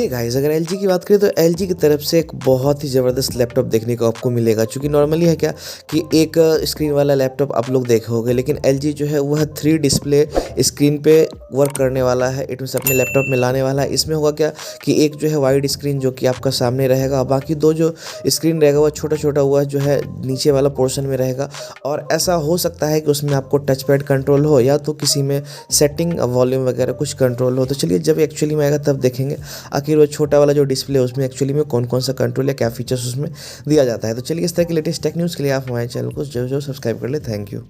Hey guys, अगर LG की बात करें तो एलजी की तरफ से एक बहुत ही ज़बरदस्त लैपटॉप देखने को आपको मिलेगा। चूँकि नॉर्मली है क्या कि एक स्क्रीन वाला लैपटॉप आप लोग देखे होंगे, लेकिन एलजी जो है वह 3 डिस्प्ले स्क्रीन पे वर्क करने वाला है। इट मीन्स अपने लैपटॉप में लाने वाला है। इसमें होगा क्या कि एक जो है वाइड स्क्रीन जो कि आपका सामने रहेगा, बाकी 2 जो स्क्रीन रहेगा वह छोटा-छोटा हुआ जो है नीचे वाला पोर्शन में रहेगा। और ऐसा हो सकता है कि उसमें आपको टच पैड कंट्रोल हो या तो किसी में सेटिंग वॉल्यूम वगैरह कुछ कंट्रोल हो। तो चलिए जब एक्चुअली में आएगा तब देखेंगे आखिर वो छोटा वाला जो डिस्प्ले है उसमें एक्चुअली में कौन-कौन सा कंट्रोल या क्या फीचर्स उसमें दिया जाता है। तो चलिए इस तरह की लेटेस्ट टेक न्यूज़ के लिए आप हमारे चैनल को ज़रूर सब्सक्राइब कर लें। Thank you.